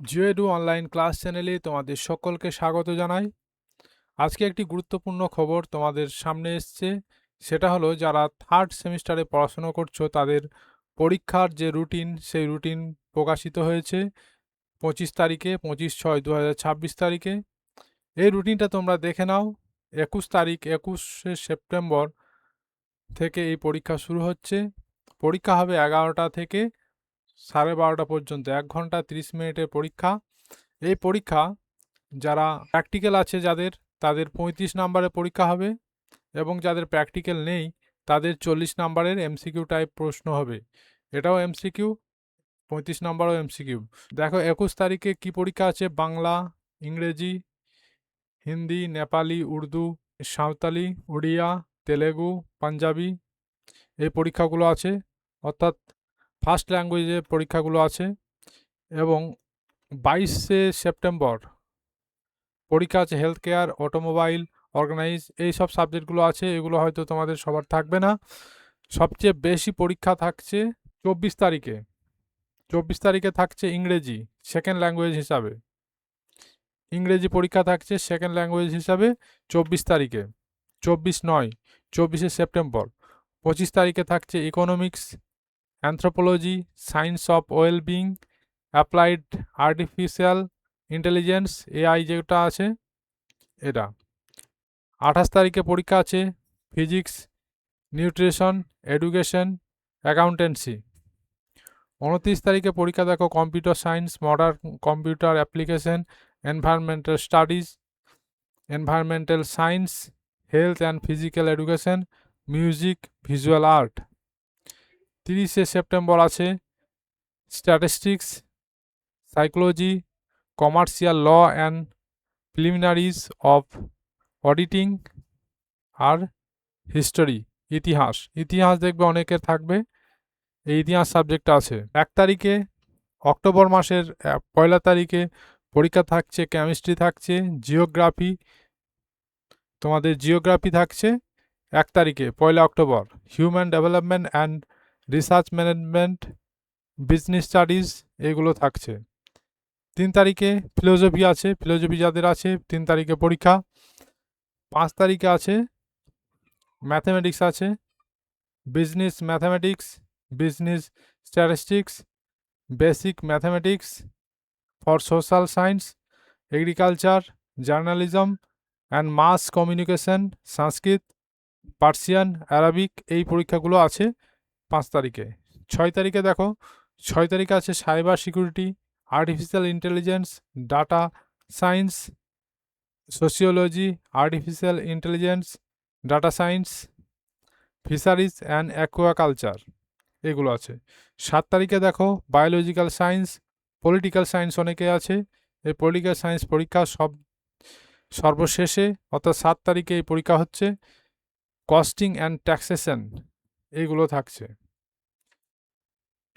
জিওএডু online class চ্যানেলে তোমাদের সকলকে স্বাগত জানাই। আজকে একটি গুরুত্বপূর্ণ খবর তোমাদের সামনে এসছে। সেটা হলো যারা থার্ড সেমিস্টারে পড়াশোনা করছো তাদের পরীক্ষার যে রুটিন সেই রুটিন প্রকাশিত হয়েছে 25 তারিখে, 25/6/2026 তারিখে। এই রুটিনটা তোমরা দেখে নাও। 21শে সেপ্টেম্বর থেকে এই পরীক্ষা শুরু হচ্ছে। পরীক্ষা হবে 11টা থেকে 12:30 পর্যন্ত, 1 ঘন্টা 30 মিনিটের পরীক্ষা। এই পরীক্ষা যারা প্র্যাকটিক্যাল আছে তাদের 35 নাম্বারের পরীক্ষা হবে, এবং যাদের প্র্যাকটিক্যাল নেই তাদের 40 নাম্বারের এমসিকিউ টাইপ প্রশ্ন হবে। এটাও এমসিকিউ, 35 নাম্বারও এমসিকিউ। দেখো 21 তারিখে কি পরীক্ষা আছে: বাংলা, ইংরেজি, হিন্দি, নেপালি, উর্দু, সাঁওতালি, উড়িয়া, তেলেগু, পাঞ্জাবি এই পরীক্ষাগুলো আছে, অর্থাৎ ফার্স্ট ল্যাঙ্গুয়েজে পরীক্ষাগুলো আছে। এবং 22শে সেপ্টেম্বর পরীক্ষা আছে হেলথ কেয়ার, অটোমোবাইল, অর্গানাইজ, এই সব সাবজেক্টগুলো আছে। এগুলো হয়তো তোমাদের সবার থাকবে না। সবচেয়ে বেশি পরীক্ষা থাকছে 24 তারিখে। 24 তারিখে থাকছে ইংরেজি সেকেন্ড ল্যাঙ্গুয়েজ হিসাবে। ইংরেজি পরীক্ষা থাকছে সেকেন্ড ল্যাঙ্গুয়েজ হিসাবে 24 তারিখে। 24শে সেপ্টেম্বর। 25 তারিখে থাকছে economics, anthropology, science of wellbeing, applied artificial intelligence, AI যেটা আছে এটা। 28 তারিখে পরীক্ষা আছে ফিজিক্স, নিউট্রিশন, এডুকেশন, অ্যাকাউন্টেন্সি। 29 তারিখে পরীক্ষা দেখো computer science, modern computer application, environmental studies, environmental science, health and physical education, music, visual art. 30শে সেপ্টেম্বর আছে statistics, psychology, commercial law and preliminaries of auditing, আর হিস্টোরি, ইতিহাস। ইতিহাস দেখবে অনেকের থাকবে, এই ইতিহাস সাবজেক্টটা আছে। 1 তারিখে অক্টোবর মাসের 1 তারিখে পরীক্ষা থাকছে কেমিস্ট্রি থাকছে, জিওগ্রাফি, তোমাদের জিওগ্রাফি থাকছে 1 তারিখে 1 October. Human development and research management, business studies এগুলো থাকছে। 3 তারিখে ফিলোজফি আছে, ফিলোজফি যাদের আছে 3 তারিখে পরীক্ষা। 5 তারিখে আছে ম্যাথমেটিক্স আছে, business mathematics, business statistics, basic mathematics for social science, agriculture, journalism and mass communication, সংস্কৃত, পার্সিয়ান, অ্যারাবিক, এই পরীক্ষাগুলো আছে 5 তারিখে। 6 তারিখে দেখো, 6 তারিখে আছে cyber security, artificial intelligence, data science, sociology, artificial intelligence, data science, fisheries and aquaculture এগুলো আছে। 7 তারিখে দেখো বায়োলজিক্যাল সায়েন্স, পলিটিক্যাল সায়েন্স অনেকে আছে। এই পলিটিক্যাল সায়েন্স পরীক্ষা সর্বশেষে, অর্থাৎ 7 তারিখে এই পরীক্ষা হচ্ছে। কস্টিং অ্যান্ড ট্যাক্সেশন এইগুলো থাকছে।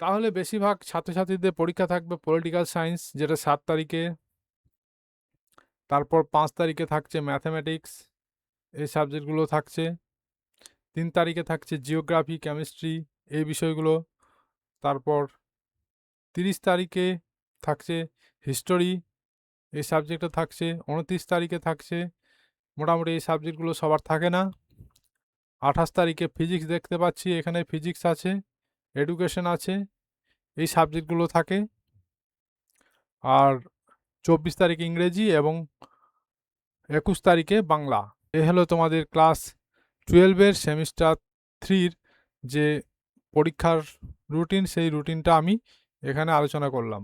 তাহলে বেশিরভাগ ছাত্রছাত্রীদের পরীক্ষা থাকবে পলিটিক্যাল সায়েন্স, যেটা 7 তারিখে। তারপর 5 তারিখে থাকছে ম্যাথমেটিক্স, এই সাবজেক্টগুলো থাকছে। 3 তারিখে থাকছে জিওগ্রাফি, কেমিস্ট্রি, এই বিষয়গুলো। তারপর 30 তারিখে থাকছে হিস্টোরি, এই সাবজেক্টটা থাকছে। 29 তারিখে থাকছে, মোটামুটি এই সাবজেক্টগুলো সবার থাকে না। 28 তারিখে ফিজিক্স দেখতে পাচ্ছি, এখানে ফিজিক্স আছে, এডুকেশন আছে, এই সাবজেক্টগুলো থাকে। আর 24 তারিখ ইংরেজি এবং 21 তারিখে বাংলা। এ হলো তোমাদের ক্লাস 12-এর সেমিস্টার 3-র যে পরীক্ষার রুটিন, সেই রুটিনটা আমি এখানে আলোচনা করলাম।